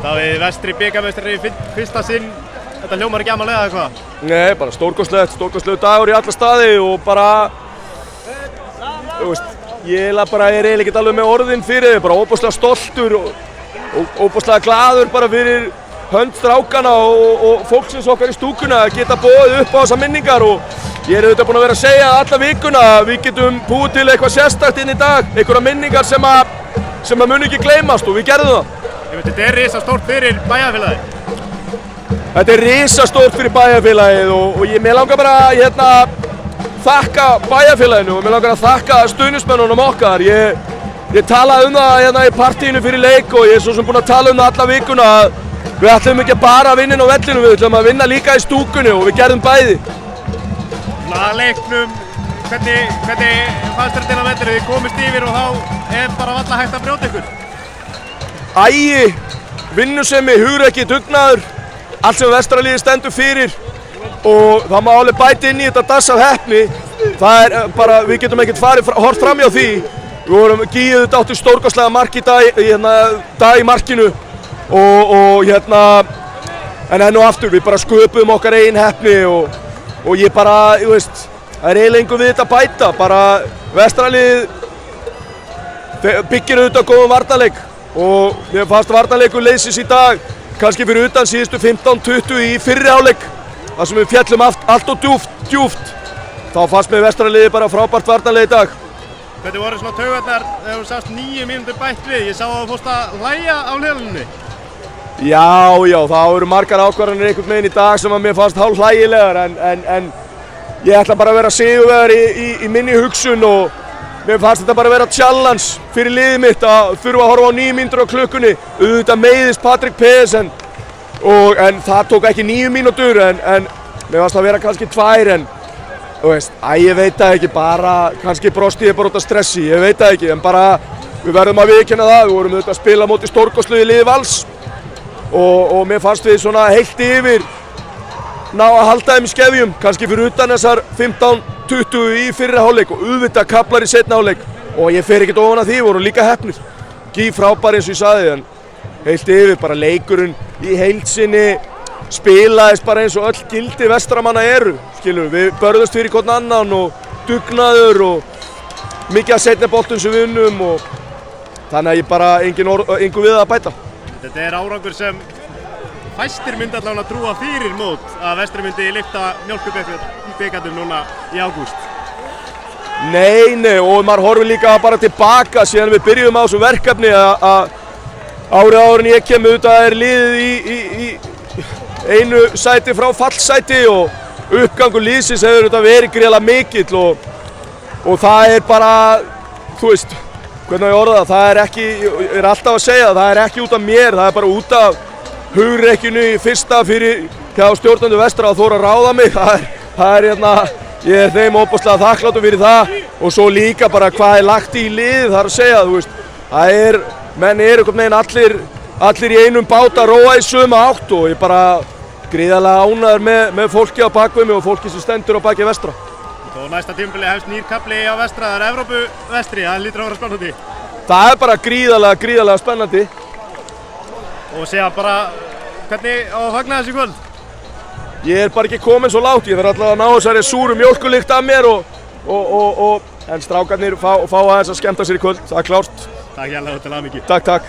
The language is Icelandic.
Davíð, Vestri bikarmeistari í fyrsta sinn. Þetta hljómar ekki amalega eða hvað? Nei, bara stórkostlegu dagur í alla staði og bara, þú veist, ég er eiginlega ekkert alveg með orðin fyrir þið, bara óbúslega stoltur og óbúslega glaður bara fyrir hönd strákana og fólksins okkar í stúkuna að geta boðið upp á þessar minningar og ég er auðvitað búinn að vera að segja alla vikuna að við getum búið til eitthvað sérstakt inn í dag, einhverja minningar sem að muni ekki gleymast og við gerðum það. Þetta er risastórt fyrir bæjarfélagið. Þetta er risastórt fyrir bæjarfélagið og mér langar bara að þakka bæjarfélaginu og mér langar að þakka stuðningsmönnunum okkar. Ég talaði það hérna í partíinu fyrir leik og ég er svo sem búinn að tala það alla vikuna að við ætlum ekki bara að vinna inn á vellinum, við ætlum að vinna líka í stúkunni og við gerðum bæði. Leiknum, hvernig fannst þér þetta á vellinum? Þið komist yfir og þá er bara varla hægt að brjóta ykkur. Ægi, vinnusemi, hugrekki, dugnaður, allt sem Vestraliðið stendur fyrir og það má alveg bæta inn í þetta dass af heppni. Það er bara, við getum ekkert hort fram hjá því. Við vorum gíðuð þetta áttu stórkostlega mark í dag í markinu en enn og aftur, við bara sköpuðum okkar eigin heppni og ég bara, þú veist, það er eiginlega engu við þetta að bæta, bara Vestraliðið byggir auðvitað góðum varnarleik og mér fannst varnarleikur leiðsins í dag, kannski fyrir utan síðustu 15-20 í fyrri hálfleik, þar sem við féllum allt og djúpt, þá fannst mér Vestraliðið bara frábært varnarleik í dag. Hvernig voru svona taugarnar þegar þú sást 9 mínútur bætt við? Ég sá að þú fórst að hlæja á hliðarlínunni. Já, það eru margar ákvarðanir einhvern veginn í dag sem að mér fannst hálf hlægilegar en ég ætla bara að vera sigurvegari í minni hugsun og mér fannst þetta bara að vera challenge fyrir liðið mitt að þurfa að horfa á 9 mínútur á klukkunni. Auðvitað meiðist Patrik Pedersen en það tók ekki 9 mínútur en mér fannst það að vera kannski 2 en þú veist, ég veit það ekki, bara kannski brosti ég bara út af stressi, ég veit það ekki en bara við verðum að viðurkenna það, við vorum auðvitað að spila móti stórkostluðu liði Vals og mér fannst við svona heilt yfir ná að halda þeim í skefjum, kannski fyrir utan þessar 15-20 í fyrri hálfleik og auðvitað kaflar í seinni hálfleik og ég fer ekkert ofan að því, voru líka heppnir. Gíf frábær eins og ég sagði en heilt yfir bara leikurinn í heild sinni spilaðist bara eins og öll gildi vestramanna eru, skilur við börðumst fyrir hvern annan og dugnaður og mikið að seinni boltum sem við unnum og þannig að ég bara engu við að bæta. Þetta er árangur sem fæstir myndi allavega að trúa fyrir mót að Vestri myndi lyfta mjólkurbikarnum núna í ágúst. Nei, og maður horfir líka bara tilbaka síðan við byrjuðum á þessu verkefni að árin ég kem auðvitað er liðið í einu sæti frá fallsæti og uppgangur liðsins hefur auðvitað verið gríðarlega mikill og það er bara, þú veist, hvernig ég orða það, það er ekki, ég er alltaf að segja það er ekki út af mér, það er bara út af hugrekkinu í fyrsta fyrir hjá stjórnendu Vestra að þóra að ráða mig, ég er þeim óbúslega þakkláttur fyrir það og svo líka bara hvað er lagt í lið, það er að segja, þú veist, það er, menn eru einhvern veginn allir í einum bát að róa í sömu átt og ég bara gríðarlega ánægður með fólki á bakvið mig og fólki sem stendur á baki Vestra. Og næsta tímabili hefst nýr kafli á Vestra, það er Evrópu-Vestri, það lítur að vera spennandi. Það er bara gríðarlega spennandi. Og segja bara, hvernig á að fagna þessu kvöld? Ég er bara ekki kominn svo lágt, ég þarf alltaf að ná þessari súru mjólkurlykt af mér en strákarnir fá aðeins að skemmta sér í kvöld, það er klárt. Takk hérlega til hamingju. Takk.